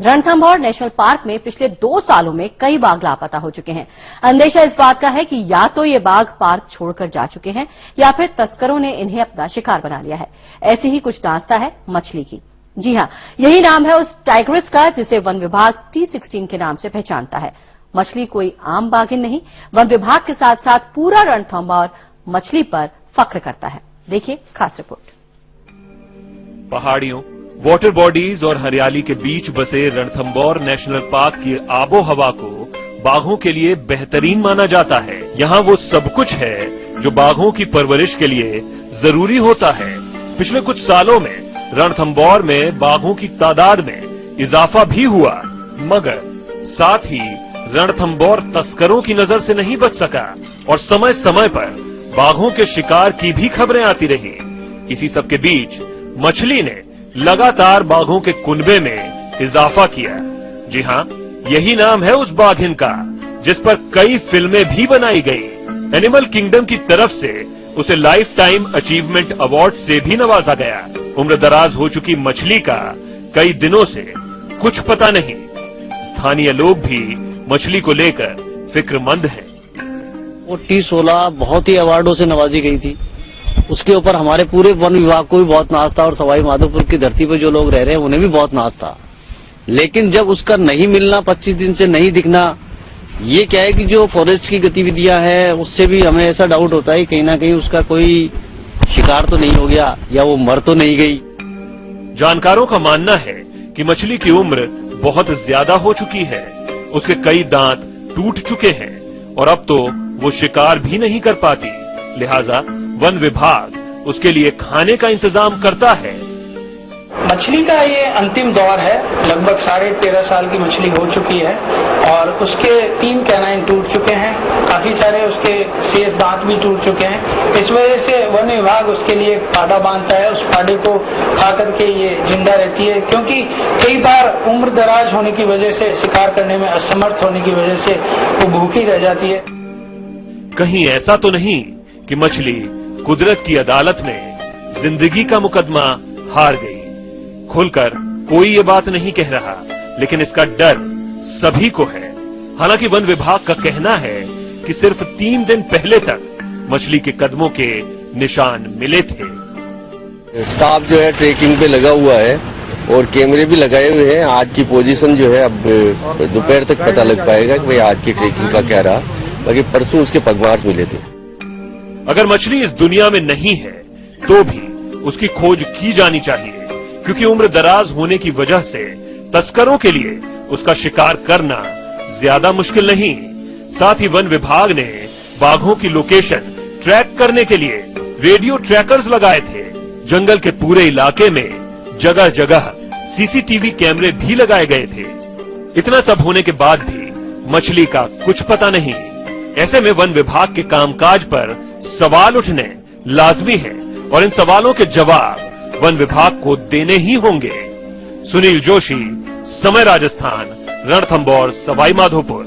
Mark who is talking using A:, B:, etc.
A: Ranthambore national park में पिछले 2 सालों में कई बाघ लापता हो चुके हैं। अंदेशा इस बात का है कि या तो ये बाघ पार्क छोड़कर जा चुके हैं या फिर तस्करों ने इन्हें अपना शिकार बना लिया है। ऐसी ही कुछ दास्ता है मछली की। जी हां, यही नाम है उस टाइग्रिस का जिसे वन विभाग T16 के नाम से पहचानता है। मछली कोई आम बाघिन नहीं, वन विभाग के साथ साथ पूरा रणथंभौर मछली पर फख्र करता है। देखिए खास रिपोर्ट।
B: पहाड़ियों, वाटर बॉडीज और हरियाली के बीच बसे रणथंभौर नेशनल पार्क की आबो हवा को बाघों के लिए बेहतरीन माना जाता है। यहाँ वो सब कुछ है जो बाघों की परवरिश के लिए जरूरी होता है। पिछले कुछ सालों में रणथंभौर में बाघों की तादाद में इजाफा भी हुआ, मगर साथ ही रणथंभौर तस्करों की नजर से नहीं बच सका और समय समय पर बाघों के शिकार की भी खबरें आती रही। इसी सब के बीच मछली ने लगातार बाघों के कुनबे में इजाफा किया। जी हां, यही नाम है उस बाघिन का जिस पर कई फिल्में भी बनाई गई। एनिमल किंगडम की तरफ से उसे लाइफ टाइम अचीवमेंट अवार्ड से भी नवाजा गया। उम्र दराज हो चुकी मछली का कई दिनों से कुछ पता नहीं। स्थानीय लोग भी मछली को लेकर फिक्रमंद हैं।
C: वो T16 बहुत ही अवार्डों से नवाजी गई थी। उसके ऊपर हमारे पूरे वन विभाग को भी बहुत नाज था और सवाई माधोपुर की धरती पर जो लोग रह रहे हैं उन्हें भी बहुत नाज था। लेकिन जब उसका नहीं मिलना, 25 दिन से नहीं दिखना, ये क्या है कि जो फॉरेस्ट की गतिविधियां हैं उससे भी हमें ऐसा डाउट होता है कहीं ना कहीं उसका कोई शिकार तो नहीं हो गया या वो मर तो नहीं गई।
B: जानकारों का मानना है कि मछली की उम्र बहुत ज्यादा हो चुकी है। उसके कई दांत टूट चुके हैं और अब तो वो शिकार भी नहीं कर पाती। लिहाजा वन विभाग उसके लिए खाने का इंतजाम करता है।
D: मछली का ये अंतिम दौर है। लगभग 13.5 साल की मछली हो चुकी है और उसके 3 कैनाइन टूट चुके हैं। काफी सारे उसके शेष दांत भी टूट चुके हैं। इस वजह से वन विभाग उसके लिए एक पाड़ा बांधता है। उस पाड़े को खा करके ये जिंदा रहती है, क्योंकि कई बार उम्र दराज होने की वजह से, शिकार करने में असमर्थ होने की वजह से वो भूखी रह जाती है।
B: कहीं ऐसा तो नहीं कि मछली कुदरत की अदालत में जिंदगी का मुकदमा हार गई। खुलकर कोई ये बात नहीं कह रहा, लेकिन इसका डर सभी को है। हालांकि वन विभाग का कहना है कि सिर्फ 3 दिन पहले तक मछली के कदमों के निशान मिले थे।
E: स्टाफ जो है ट्रैकिंग पे लगा हुआ है और कैमरे भी लगाए हुए हैं। आज की पोजीशन जो है अब दोपहर तक पता लग पाएगा कि भाई आज की ट्रैकिंग का क्या रहा। बाकी परसों उसके पगमार्क मिले थे।
B: अगर मछली इस दुनिया में नहीं है तो भी उसकी खोज की जानी चाहिए, क्योंकि उम्र दराज होने की वजह से तस्करों के लिए उसका शिकार करना ज्यादा मुश्किल नहीं। साथ ही वन विभाग ने बाघों की लोकेशन ट्रैक करने के लिए रेडियो ट्रैकर्स लगाए थे। जंगल के पूरे इलाके में जगह जगह CCTV कैमरे भी लगाए गए थे। इतना सब होने के बाद भी मछली का कुछ पता नहीं। ऐसे में वन विभाग के कामकाज पर सवाल उठने लाजमी है और इन सवालों के जवाब वन विभाग को देने ही होंगे। सुनील जोशी, समय राजस्थान, रणथंभौर, सवाई माधोपुर।